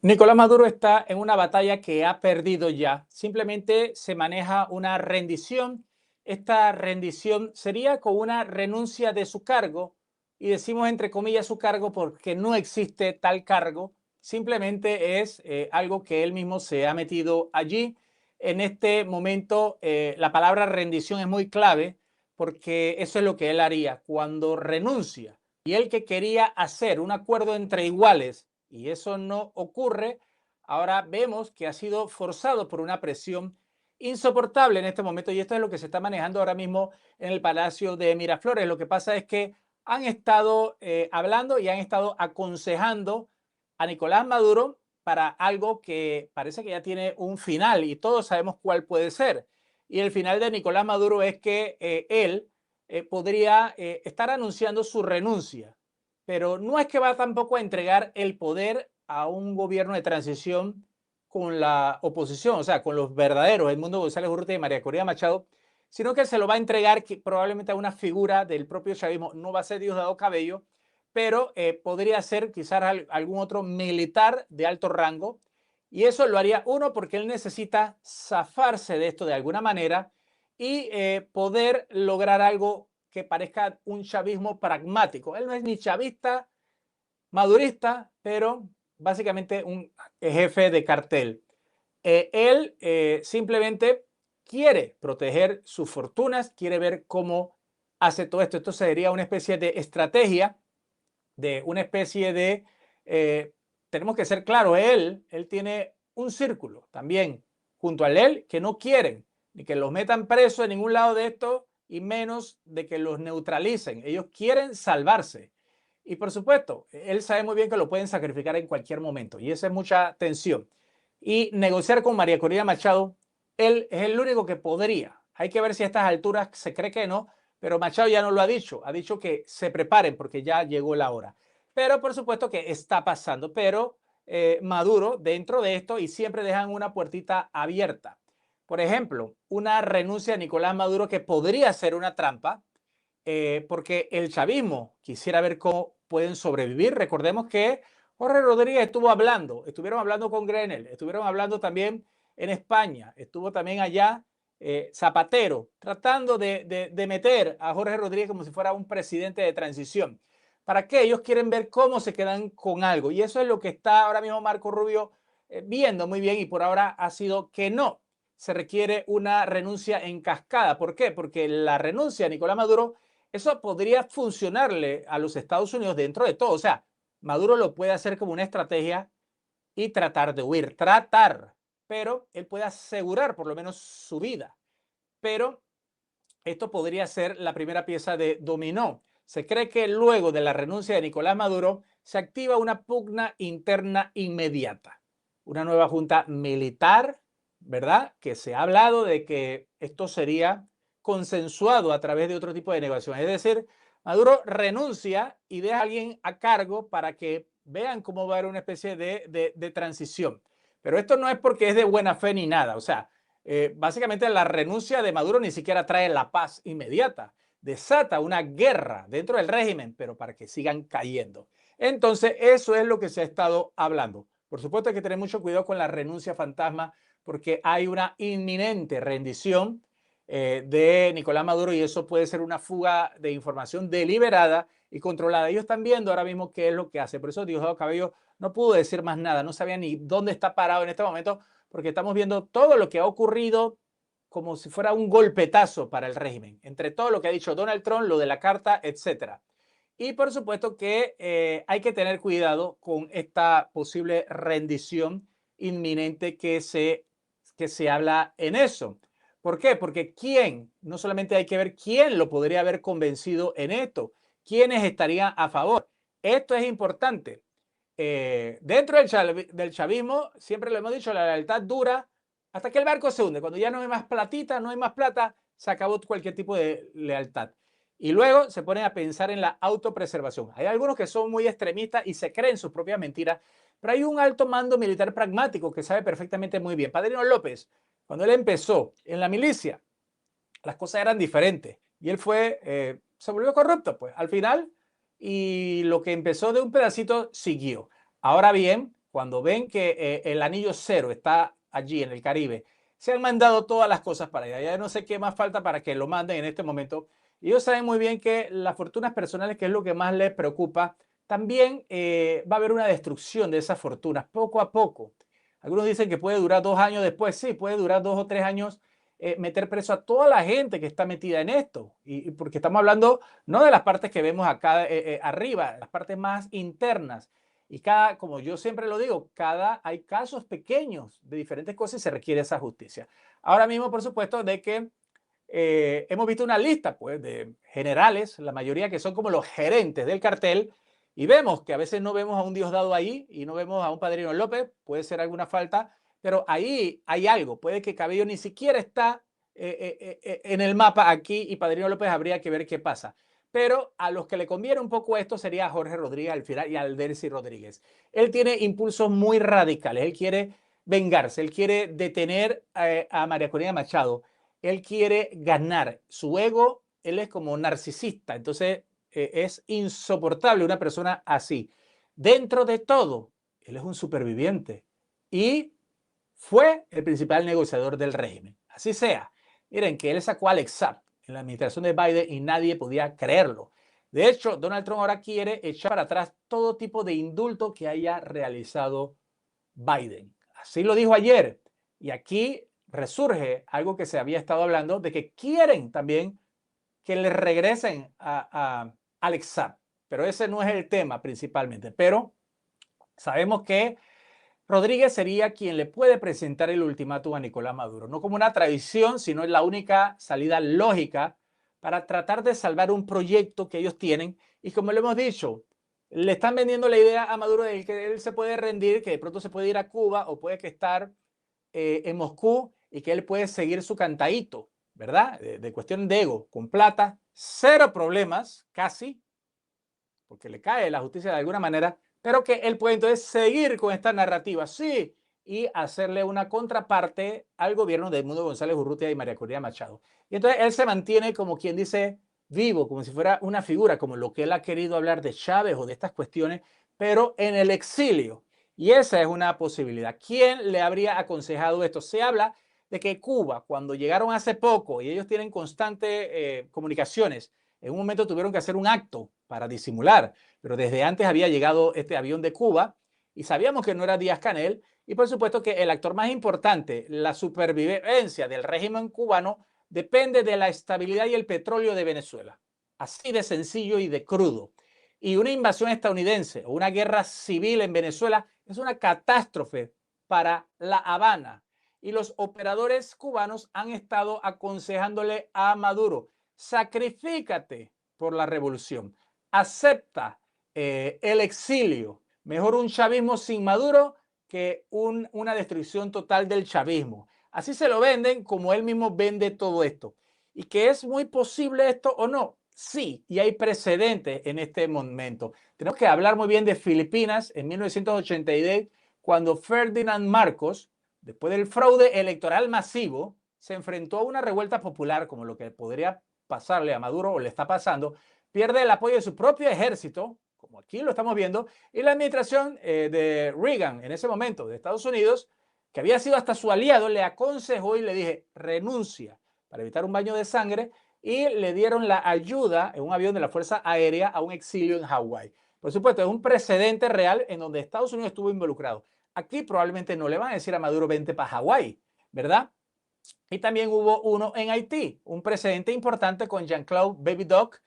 Nicolás Maduro está en una batalla que ha perdido ya. Simplemente se maneja una rendición. Esta rendición sería con una renuncia de su cargo, y decimos entre comillas su cargo porque no existe tal cargo. Simplemente es algo que él mismo se ha metido allí. En este momento la palabra rendición es muy clave porque eso es lo que él haría cuando renuncia. Y él, que quería hacer un acuerdo entre iguales, y eso no ocurre, ahora vemos que ha sido forzado por una presión insoportable en este momento, y esto es lo que se está manejando ahora mismo en el Palacio de Miraflores. Lo que pasa es que han estado hablando y han estado aconsejando a Nicolás Maduro para algo que parece que ya tiene un final, y todos sabemos cuál puede ser. Y el final de Nicolás Maduro es que él podría estar anunciando su renuncia, pero no es que va tampoco a entregar el poder a un gobierno de transición con la oposición, o sea, con los verdaderos, Edmundo González Urrutia y María Corina Machado, sino que se lo va a entregar probablemente a una figura del propio chavismo. No va a ser Diosdado Cabello, pero podría ser quizás algún otro militar de alto rango, y eso lo haría uno porque él necesita zafarse de esto de alguna manera y poder lograr algo que parezca un chavismo pragmático. Él no es ni chavista, madurista, pero básicamente un jefe de cartel. Él simplemente quiere proteger sus fortunas, quiere ver cómo hace todo esto. Esto sería una especie de estrategia, de una especie de... eh, tenemos que ser claros, él tiene un círculo también junto a él que no quieren ni que los metan presos en ningún lado de esto, y menos de que los neutralicen. Ellos quieren salvarse. Y por supuesto, él sabe muy bien que lo pueden sacrificar en cualquier momento, y esa es mucha tensión. Y negociar con María Corina Machado, él es el único que podría. Hay que ver si a estas alturas se cree que no, pero Machado ya no lo ha dicho que se preparen porque ya llegó la hora. Pero por supuesto que está pasando, pero Maduro dentro de esto, y siempre dejan una puertita abierta. Por ejemplo, una renuncia de Nicolás Maduro que podría ser una trampa, porque el chavismo quisiera ver cómo pueden sobrevivir. Recordemos que Jorge Rodríguez estuvieron hablando con Grenell, estuvieron hablando también en España, estuvo también allá Zapatero, tratando de meter a Jorge Rodríguez como si fuera un presidente de transición. ¿Para qué? Ellos quieren ver cómo se quedan con algo, y eso es lo que está ahora mismo Marco Rubio viendo muy bien, y por ahora ha sido que no. Se requiere una renuncia en cascada. ¿Por qué? Porque la renuncia de Nicolás Maduro, eso podría funcionarle a los Estados Unidos dentro de todo. O sea, Maduro lo puede hacer como una estrategia y tratar de huir, pero él puede asegurar por lo menos su vida. Pero esto podría ser la primera pieza de dominó. Se cree que luego de la renuncia de Nicolás Maduro se activa una pugna interna inmediata, una nueva junta militar, ¿verdad? Que se ha hablado de que esto sería consensuado a través de otro tipo de negociaciones. Es decir, Maduro renuncia y deja a alguien a cargo para que vean cómo va a haber una especie de transición. Pero esto no es porque es de buena fe ni nada. O sea, básicamente la renuncia de Maduro ni siquiera trae la paz inmediata, desata una guerra dentro del régimen, pero para que sigan cayendo. Entonces, eso es lo que se ha estado hablando. Por supuesto, hay que tener mucho cuidado con la renuncia fantasma, porque hay una inminente rendición de Nicolás Maduro, y eso puede ser una fuga de información deliberada y controlada. Ellos están viendo ahora mismo qué es lo que hace. Por eso Diosdado Cabello no pudo decir más nada, no sabía ni dónde está parado en este momento, porque estamos viendo todo lo que ha ocurrido como si fuera un golpetazo para el régimen, entre todo lo que ha dicho Donald Trump, lo de la carta, etcétera. Y por supuesto que hay que tener cuidado con esta posible rendición inminente que se habla en eso. ¿Por qué? Porque quién, no solamente hay que ver quién lo podría haber convencido en esto, quiénes estarían a favor. Esto es importante. Dentro del chavismo, siempre lo hemos dicho, la lealtad dura hasta que el barco se hunde. Cuando ya no hay más platita, no hay más plata, se acabó cualquier tipo de lealtad. Y luego se ponen a pensar en la autopreservación. Hay algunos que son muy extremistas y se creen sus propias mentiras, pero hay un alto mando militar pragmático que sabe perfectamente muy bien. Padrino López, cuando él empezó en la milicia, las cosas eran diferentes y él se volvió corrupto, pues al final, y lo que empezó de un pedacito siguió. Ahora bien, cuando ven que el anillo cero está allí en el Caribe, se han mandado todas las cosas para allá. Ya no sé qué más falta para que lo manden en este momento. Y ellos saben muy bien que las fortunas personales, que es lo que más les preocupa, también va a haber una destrucción de esas fortunas poco a poco. Algunos dicen que puede durar 2 años después. Sí, puede durar 2 o 3 años meter preso a toda la gente que está metida en esto. Y porque estamos hablando no de las partes que vemos acá arriba, las partes más internas. Y como yo siempre lo digo, hay casos pequeños de diferentes cosas y se requiere esa justicia. Ahora mismo, por supuesto, de que hemos visto una lista pues, de generales, la mayoría que son como los gerentes del cartel, y vemos que a veces no vemos a un Diosdado ahí y no vemos a un Padrino López, puede ser alguna falta, pero ahí hay algo, puede que Cabello ni siquiera está en el mapa aquí y Padrino López habría que ver qué pasa. Pero a los que le conviene un poco esto sería a Jorge Rodríguez Alfiral y a Aldercy Rodríguez. Él tiene impulsos muy radicales, él quiere vengarse, él quiere detener a María Corina Machado, él quiere ganar. Su ego, él es como narcisista, entonces es insoportable una persona así. Dentro de todo, él es un superviviente y fue el principal negociador del régimen. Así sea. Miren que él sacó a Alex Saab en la administración de Biden y nadie podía creerlo. De hecho, Donald Trump ahora quiere echar para atrás todo tipo de indulto que haya realizado Biden. Así lo dijo ayer. Y aquí resurge algo que se había estado hablando de que quieren también que le regresen a Alex Saab. Pero ese no es el tema principalmente. Pero sabemos que Rodríguez sería quien le puede presentar el ultimátum a Nicolás Maduro, no como una traición, sino es la única salida lógica para tratar de salvar un proyecto que ellos tienen. Y como lo hemos dicho, le están vendiendo la idea a Maduro de que él se puede rendir, que de pronto se puede ir a Cuba o puede que estar en Moscú y que él puede seguir su cantadito, ¿verdad? De cuestión de ego, con plata, cero problemas, casi, porque le cae la justicia de alguna manera, pero que él puede entonces seguir con esta narrativa, sí, y hacerle una contraparte al gobierno de Edmundo González Urrutia y María Corina Machado. Y entonces él se mantiene como quien dice vivo, como si fuera una figura, como lo que él ha querido hablar de Chávez o de estas cuestiones, pero en el exilio. Y esa es una posibilidad. ¿Quién le habría aconsejado esto? Se habla de que Cuba, cuando llegaron hace poco, y ellos tienen constantes comunicaciones, en un momento tuvieron que hacer un acto para disimular, pero desde antes había llegado este avión de Cuba y sabíamos que no era Díaz-Canel y por supuesto que el actor más importante, la supervivencia del régimen cubano, depende de la estabilidad y el petróleo de Venezuela. Así de sencillo y de crudo. Y una invasión estadounidense o una guerra civil en Venezuela es una catástrofe para La Habana. Y los operadores cubanos han estado aconsejándole a Maduro: sacrifícate por la revolución, acepta el exilio, mejor un chavismo sin Maduro que una destrucción total del chavismo. Así se lo venden, como él mismo vende todo esto. ¿Y que es muy posible esto o no? Sí, y hay precedentes en este momento. Tenemos que hablar muy bien de Filipinas en 1982, cuando Ferdinand Marcos, después del fraude electoral masivo, se enfrentó a una revuelta popular como lo que podría pasarle a Maduro o le está pasando, pierde el apoyo de su propio ejército, como aquí lo estamos viendo, y la administración de Reagan en ese momento de Estados Unidos, que había sido hasta su aliado, le aconsejó y le dije: renuncia para evitar un baño de sangre, y le dieron la ayuda en un avión de la Fuerza Aérea a un exilio en Hawái. Por supuesto, es un precedente real en donde Estados Unidos estuvo involucrado. Aquí probablemente no le van a decir a Maduro: vente para Hawái, ¿verdad? Y también hubo uno en Haití, un precedente importante con Jean-Claude Baby Doc,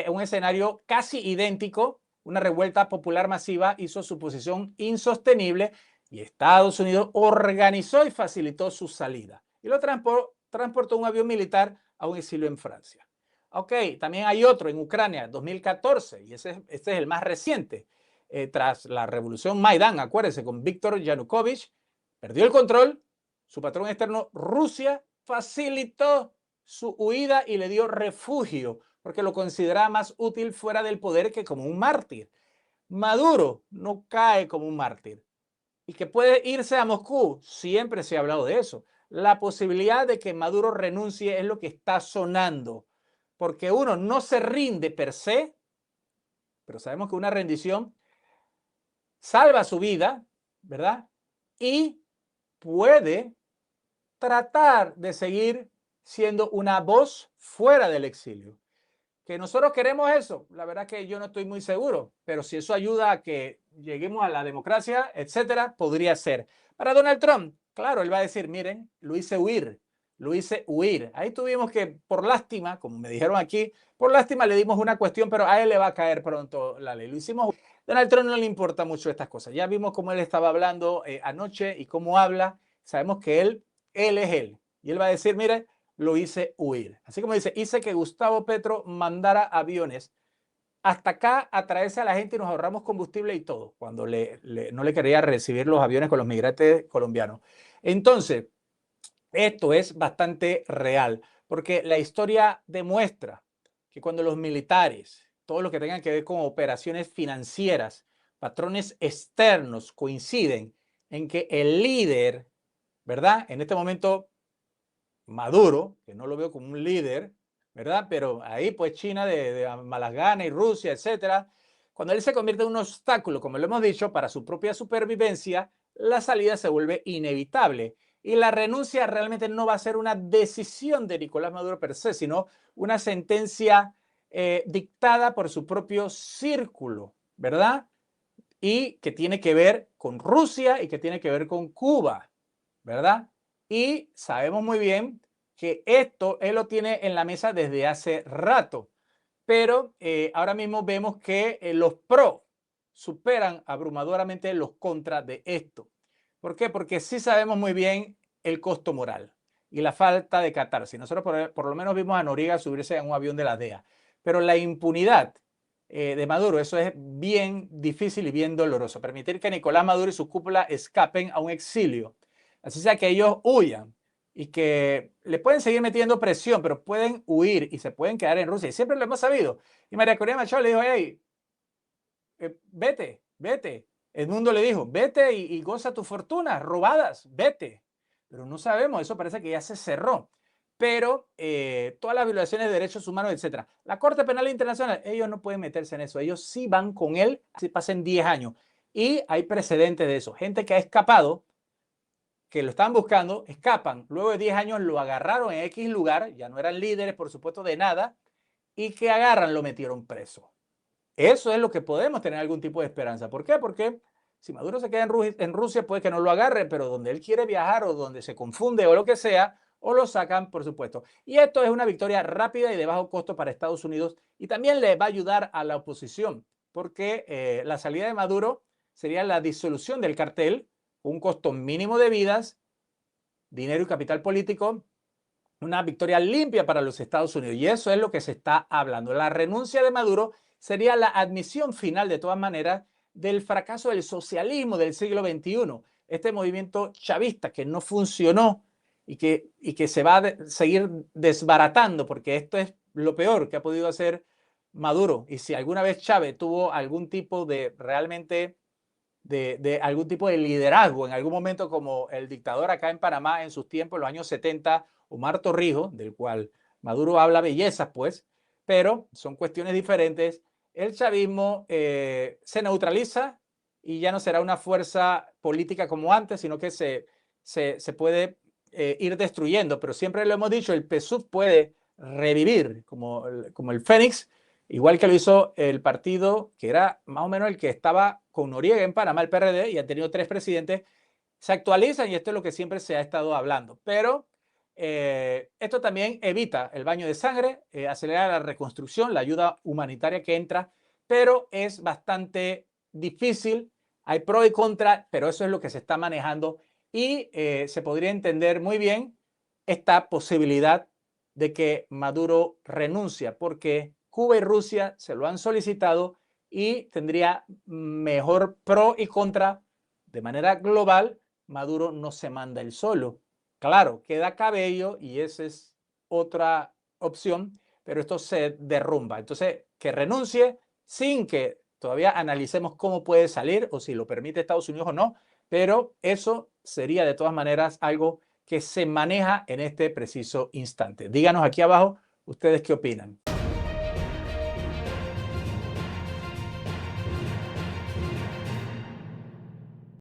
un escenario casi idéntico, una revuelta popular masiva hizo su posición insostenible y Estados Unidos organizó y facilitó su salida. Y lo transportó un avión militar a un exilio en Francia. Ok, también hay otro en Ucrania, 2014, y este es el más reciente. Tras la revolución Maidán, acuérdense, con Víctor Yanukovych, perdió el control. Su patrón externo, Rusia, facilitó su huida y le dio refugio porque lo consideraba más útil fuera del poder que como un mártir. Maduro no cae como un mártir. Y que puede irse a Moscú, siempre se ha hablado de eso. La posibilidad de que Maduro renuncie es lo que está sonando, porque uno no se rinde per se, pero sabemos que una rendición salva su vida, ¿verdad? Y puede tratar de seguir siendo una voz fuera del exilio. Que nosotros queremos eso, la verdad que yo no estoy muy seguro, pero si eso ayuda a que lleguemos a la democracia, etcétera, podría ser. Para Donald Trump, claro, él va a decir, miren, lo hice huir, lo hice huir. Ahí tuvimos que, por lástima, como me dijeron aquí, por lástima le dimos una cuestión, pero a él le va a caer pronto la ley. Lo hicimos. Donald Trump no le importa mucho estas cosas. Ya vimos cómo él estaba hablando anoche y cómo habla. Sabemos que él es él. Y él va a decir, mire, lo hice huir. Así como dice, hice que Gustavo Petro mandara aviones hasta acá a traerse a la gente y nos ahorramos combustible y todo, cuando no le quería recibir los aviones con los migrantes colombianos. Entonces, esto es bastante real, porque la historia demuestra que cuando los militares, todo lo que tengan que ver con operaciones financieras, patrones externos coinciden en que el líder, ¿verdad? En este momento Maduro, que no lo veo como un líder, ¿verdad? Pero ahí pues China de malas ganas y Rusia, etcétera. Cuando él se convierte en un obstáculo, como lo hemos dicho, para su propia supervivencia, la salida se vuelve inevitable. Y la renuncia realmente no va a ser una decisión de Nicolás Maduro per se, sino una sentencia dictada por su propio círculo, ¿verdad? Y que tiene que ver con Rusia y que tiene que ver con Cuba, ¿verdad? Y sabemos muy bien que esto él lo tiene en la mesa desde hace rato, pero ahora mismo vemos que los pro superan abrumadoramente los contras de esto. ¿Por qué? Porque sí sabemos muy bien el costo moral y la falta de catarsis. Nosotros por lo menos vimos a Noriega subirse en un avión de la DEA, pero la impunidad de Maduro, eso es bien difícil y bien doloroso. Permitir que Nicolás Maduro y su cúpula escapen a un exilio, así sea que ellos huyan y que le pueden seguir metiendo presión, pero pueden huir y se pueden quedar en Rusia. Y siempre lo hemos sabido. Y María Corina Machado le dijo, hey, vete, vete. Edmundo le dijo, vete y goza tu fortuna, robadas, vete. Pero no sabemos, eso parece que ya se cerró. Pero todas las violaciones de derechos humanos, etcétera. La Corte Penal Internacional, ellos no pueden meterse en eso. Ellos sí van con él, así pasen 10 años. Y hay precedentes de eso. Gente que ha escapado, que lo estaban buscando, escapan. Luego de 10 años lo agarraron en X lugar, ya no eran líderes, por supuesto, de nada, y que agarran, lo metieron preso. Eso es lo que podemos tener algún tipo de esperanza. ¿Por qué? Porque si Maduro se queda en Rusia, puede que no lo agarre, pero donde él quiere viajar o donde se confunde o lo que sea, o lo sacan, por supuesto. Y esto es una victoria rápida y de bajo costo para Estados Unidos y también le va a ayudar a la oposición, porque la salida de Maduro sería la disolución del cartel, un costo mínimo de vidas, dinero y capital político, una victoria limpia para los Estados Unidos. Y eso es lo que se está hablando. La renuncia de Maduro sería la admisión final, de todas maneras, del fracaso del socialismo del siglo XXI. Este movimiento chavista que no funcionó y que se va a seguir desbaratando, porque esto es lo peor que ha podido hacer Maduro. Y si alguna vez Chávez tuvo algún tipo de realmente de algún tipo de liderazgo en algún momento, como el dictador acá en Panamá en sus tiempos, en los años 70, Omar Torrijos, del cual Maduro habla bellezas, pues, pero son cuestiones diferentes. El chavismo se neutraliza y ya no será una fuerza política como antes, sino que se puede ir destruyendo. Pero siempre lo hemos dicho, el PSUV puede revivir como el Fénix, igual que lo hizo el partido que era más o menos el que estaba con Noriega en Panamá, el PRD, y ha tenido 3 presidentes, se actualizan y esto es lo que siempre se ha estado hablando. Pero esto también evita el baño de sangre, acelera la reconstrucción, la ayuda humanitaria que entra, pero es bastante difícil. Hay pro y contra, pero eso es lo que se está manejando y se podría entender muy bien esta posibilidad de que Maduro renuncia, porque Cuba y Rusia se lo han solicitado y tendría mejor pro y contra de manera global. Maduro no se manda él solo. Claro, queda Cabello y esa es otra opción, pero esto se derrumba. Entonces, que renuncie sin que todavía analicemos cómo puede salir o si lo permite Estados Unidos o no, pero eso sería de todas maneras algo que se maneja en este preciso instante. Díganos aquí abajo ustedes qué opinan.